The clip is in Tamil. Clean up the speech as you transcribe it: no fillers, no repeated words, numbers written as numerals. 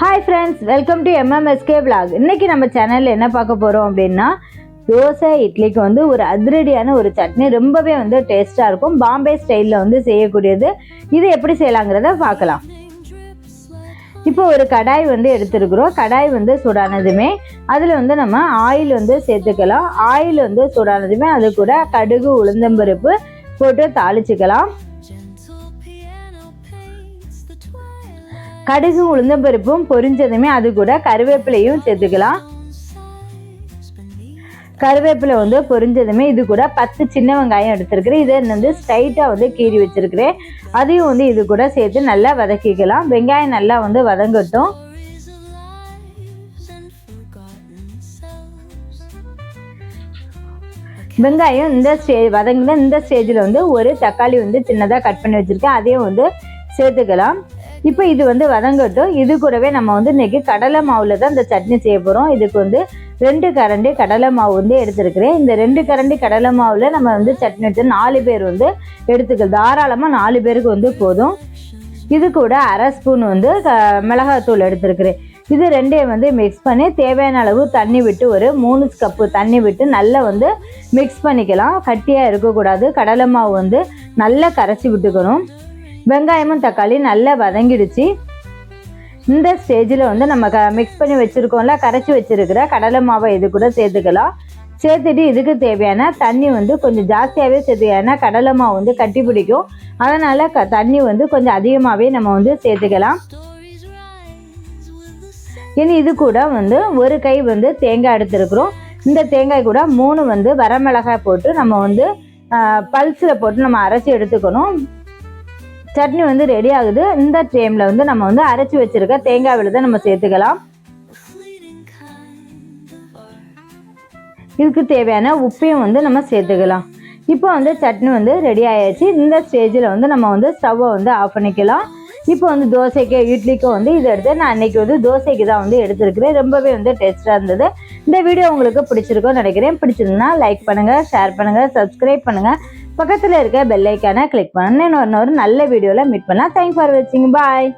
Hi friends, welcome to MMSK vlog. இன்னைக்கு நம்ம சேனலில் என்ன பார்க்க போகிறோம் அப்படின்னா, தோசை இட்லிக்கு வந்து ஒரு அதிரடியான ஒரு சட்னி ரொம்பவே வந்து டேஸ்ட்டாக இருக்கும். பாம்பே ஸ்டைலில் வந்து செய்யக்கூடியது. இது எப்படி செய்யலாங்கிறத பார்க்கலாம். இப்போ ஒரு கடாய் வந்து எடுத்துருக்குறோம். கடாய் வந்து சூடானதுமே அதில் வந்து நம்ம ஆயில் வந்து சேர்த்துக்கலாம். ஆயில் வந்து சூடானதுமே அது கூட கடுகு உளுந்தம்பருப்பு போட்டு தாளிச்சுக்கலாம். கடுகு உளுந்தம்பருப்பும் பொரிஞ்சதுமே அது கூட கருவேப்பிலையும் சேர்த்துக்கலாம். கருவேப்பிலை வந்து பொரிஞ்சதுமே இது கூட 10 சின்ன வெங்காயம் எடுத்துருக்கிறேன். இதை வந்து ஸ்ட்ரைட்டாக வந்து கீறி வச்சிருக்கிறேன். அதையும் வந்து இது கூட சேர்த்து நல்லா வதக்கிக்கலாம். வெங்காயம் நல்லா வந்து வதங்கட்டும். வெங்காயம் இந்த வதங்கின இந்த ஸ்டேஜில் வந்து ஒரு தக்காளி வந்து சின்னதாக கட் பண்ணி வச்சுருக்கேன். அதையும் வந்து சேர்த்துக்கலாம். இப்போ இது வந்து வதங்கட்டும். இது கூடவே நம்ம வந்து இன்றைக்கி கடலை மாவில் தான் இந்த சட்னி செய்ய போகிறோம். இதுக்கு வந்து 2 கரண்டி கடலை மாவு வந்து எடுத்துருக்கிறேன். இந்த 2 கரண்டி கடலை மாவில் நம்ம வந்து சட்னி எடுத்து 4 பேர் வந்து எடுத்துக்கலாம். தாராளமாக 4 பேருக்கு வந்து போதும். இது கூட அரை ஸ்பூன் வந்து மிளகாத்தூள் எடுத்துருக்கிறேன். இது ரெண்டையும் வந்து மிக்ஸ் பண்ணி தேவையான அளவு தண்ணி விட்டு ஒரு 3 கப்பு தண்ணி விட்டு நல்லா வந்து மிக்ஸ் பண்ணிக்கலாம். கட்டியாக இருக்கக்கூடாது. கடலை மாவு வந்து நல்லா கரைச்சி விட்டுக்கணும். வெங்காயமும் தக்காளி நல்லா வதங்கிடுச்சு. இந்த ஸ்டேஜில் வந்து நம்ம மிக்ஸ் பண்ணி வச்சுருக்கோம்ல, கரைச்சி வச்சுருக்கிற கடலை மாவை இது கூட சேர்த்துக்கலாம். சேர்த்துட்டு இதுக்கு தேவையான தண்ணி வந்து கொஞ்சம் ஜாஸ்தியாகவே சேர்த்துக்கலாம். ஏன்னா கடலை மாவு வந்து கட்டி பிடிக்கும். அதனால் தண்ணி வந்து கொஞ்சம் அதிகமாகவே நம்ம வந்து சேர்த்துக்கலாம். இனி இது கூட வந்து ஒரு கை வந்து தேங்காய் எடுத்துருக்குறோம். இந்த தேங்காய் கூட 3 வந்து வரமிளகாய் போட்டு நம்ம வந்து பல்ஸில் போட்டு நம்ம அரைச்சி எடுத்துக்கணும். சட்னி வந்து ரெடி ஆகுது. இந்த டைமில் வந்து நம்ம வந்து அரைச்சி வச்சுருக்க தேங்காய் விழுதை நம்ம சேர்த்துக்கலாம். இதுக்கு தேவையான உப்பையும் வந்து நம்ம சேர்த்துக்கலாம். இப்போ வந்து சட்னி வந்து ரெடி ஆயாச்சு. இந்த ஸ்டேஜில் வந்து நம்ம வந்து ஸ்டவ்வை வந்து ஆஃப் பண்ணிக்கலாம். இப்போ வந்து தோசைக்கு இட்லிக்கோ வந்து இதை எடுத்து நான் இன்றைக்கி வந்து தோசைக்கு தான் வந்து எடுத்துருக்கிறேன். ரொம்பவே வந்து டேஸ்ட்டாக இருந்தது. இந்த வீடியோ உங்களுக்கு பிடிச்சிருக்கோன்னு நினைக்கிறேன். பிடிச்சிருந்தா லைக் பண்ணுங்கள், ஷேர் பண்ணுங்கள், சப்ஸ்கிரைப் பண்ணுங்கள். பக்கத்தில் இருக்க பெல் ஐக்கானை கிளிக் பண்ணுங்க. இன்னொரு நல்ல வீடியோவில் மீட் பண்ணலாம். தேங்க்ஸ் ஃபார் வாட்சிங். பாய்.